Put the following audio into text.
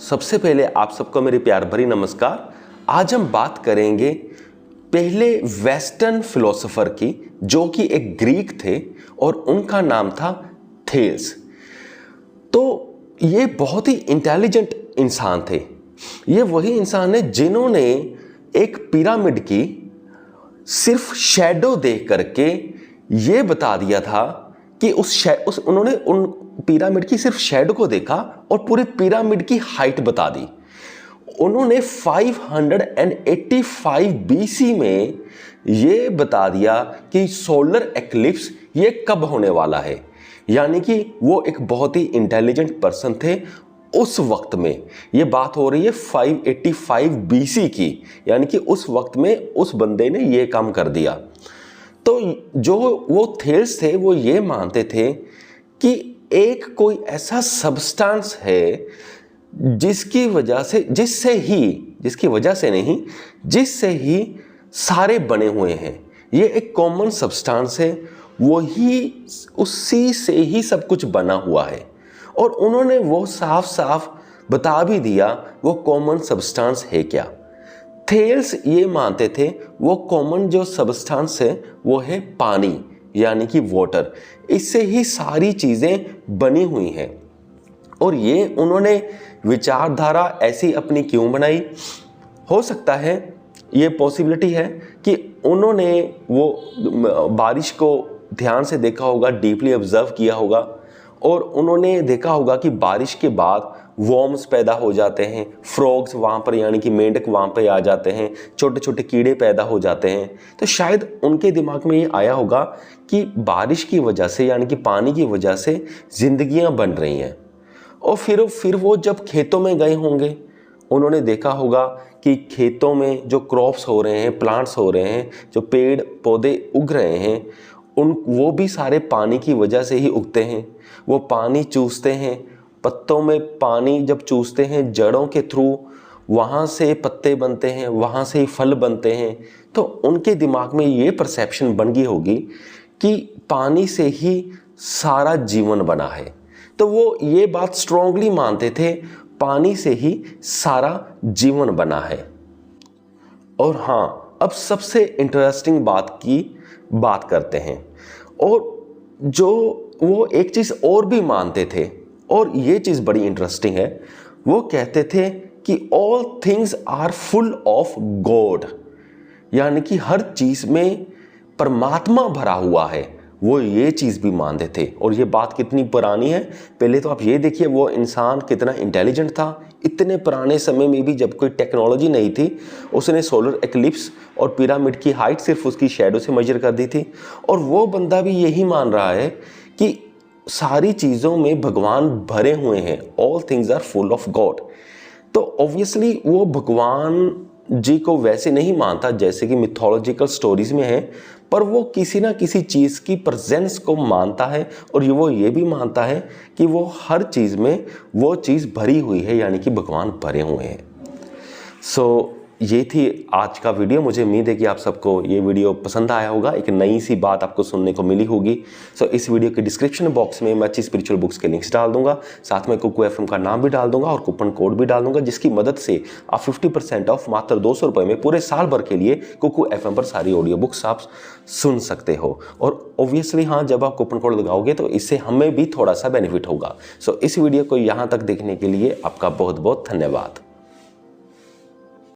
सबसे पहले आप सबको मेरे प्यार भरी नमस्कार। आज हम बात करेंगे पहले वेस्टर्न फिलोसोफर की, जो कि एक ग्रीक थे और उनका नाम था थेल्स। तो ये बहुत ही इंटेलिजेंट इंसान थे। ये वही इंसान है जिन्होंने एक पिरामिड की सिर्फ शैडो देख करके ये बता दिया था कि उन्होंने उन पिरामिड की सिर्फ शैडो को देखा और पूरी पिरामिड की हाइट बता दी। उन्होंने 585 बीसी में ये बता दिया कि सोलर एक्लिप्स ये कब होने वाला है। यानी कि वो एक बहुत ही इंटेलिजेंट पर्सन थे उस वक्त में। ये बात हो रही है 585 बीसी की, यानी कि उस वक्त में उस बंदे ने ये काम कर दिया। तो जो वो थेल्स थे वो ये मानते थे कि एक कोई ऐसा सब्सटेंस है जिसकी वजह से ही सारे बने हुए हैं। ये एक कॉमन सब्सटेंस है, उसी से ही सब कुछ बना हुआ है। और उन्होंने वो साफ साफ बता भी दिया वो कॉमन सब्सटेंस है क्या। थेल्स ये मानते थे वो कॉमन जो सब्सटेंस है वो है पानी, यानी कि वाटर। इससे ही सारी चीज़ें बनी हुई हैं। और ये उन्होंने विचारधारा ऐसी अपनी क्यों बनाई? हो सकता है ये पॉसिबिलिटी है कि उन्होंने वो बारिश को ध्यान से देखा होगा, डीपली ऑब्जर्व किया होगा, और उन्होंने देखा होगा कि बारिश के बाद वॉर्म्स पैदा हो जाते हैं, फ्रॉग्स वहाँ पर यानी कि मेंढक वहाँ पे आ जाते हैं, छोटे छोटे कीड़े पैदा हो जाते हैं। तो शायद उनके दिमाग में ये आया होगा कि बारिश की वजह से यानी कि पानी की वजह से जिंदगियाँ बन रही हैं। और फिर वो जब खेतों में गए होंगे, उन्होंने देखा होगा कि खेतों में जो क्रॉप्स हो रहे हैं, प्लांट्स हो रहे हैं, जो पेड़ पौधे उग रहे हैं, वो भी सारे पानी की वजह से ही उगते हैं। वो पानी चूसते हैं, पत्तों में पानी जब चूसते हैं जड़ों के थ्रू, वहाँ से पत्ते बनते हैं, वहाँ से ही फल बनते हैं। तो उनके दिमाग में ये परसेप्शन बन गई होगी कि पानी से ही सारा जीवन बना है। तो वो ये बात स्ट्रांगली मानते थे, पानी से ही सारा जीवन बना है। और हाँ, अब सबसे इंटरेस्टिंग बात करते हैं। और जो वो एक चीज़ और भी मानते थे, और ये चीज़ बड़ी इंटरेस्टिंग है। वो कहते थे कि all things are full of God, यानी कि हर चीज़ में परमात्मा भरा हुआ है। वो ये चीज़ भी मानते थे। और ये बात कितनी पुरानी है, पहले तो आप ये देखिए वो इंसान कितना इंटेलिजेंट था। इतने पुराने समय में भी जब कोई टेक्नोलॉजी नहीं थी, उसने सोलर एक्लिप्स और पिरामिड की हाइट सिर्फ उसकी शैडो से मेजर कर दी थी। और वो बंदा भी यही मान रहा है कि सारी चीज़ों में भगवान भरे हुए हैं, all things are full of God. तो ऑब्वियसली वो भगवान जी को वैसे नहीं मानता जैसे कि मिथोलॉजिकल स्टोरीज में है, पर वो किसी ना किसी चीज़ की प्रेजेंस को मानता है। और वो ये भी मानता है कि वो हर चीज़ में वो चीज़ भरी हुई है, यानी कि भगवान भरे हुए हैं। सो ये थी आज का वीडियो। मुझे उम्मीद है कि आप सबको ये वीडियो पसंद आया होगा, एक नई सी बात आपको सुनने को मिली होगी। सो इस वीडियो के डिस्क्रिप्शन बॉक्स में मैं अच्छी स्पिरिचुअल बुक्स के लिंक्स डाल दूंगा, साथ में कुकू एफएम का नाम भी डाल दूंगा और कूपन कोड भी डाल दूंगा, जिसकी मदद से आप 50% ऑफ मात्र 200 रुपये में पूरे साल भर के लिए कुकू एफएम पर सारी ऑडियो बुक्स आप सुन सकते हो। और ऑब्वियसली हाँ, जब आप कूपन कोड लगाओगे तो इससे हमें भी थोड़ा सा बेनिफिट होगा। सो इस वीडियो को यहाँ तक देखने के लिए आपका बहुत बहुत धन्यवाद।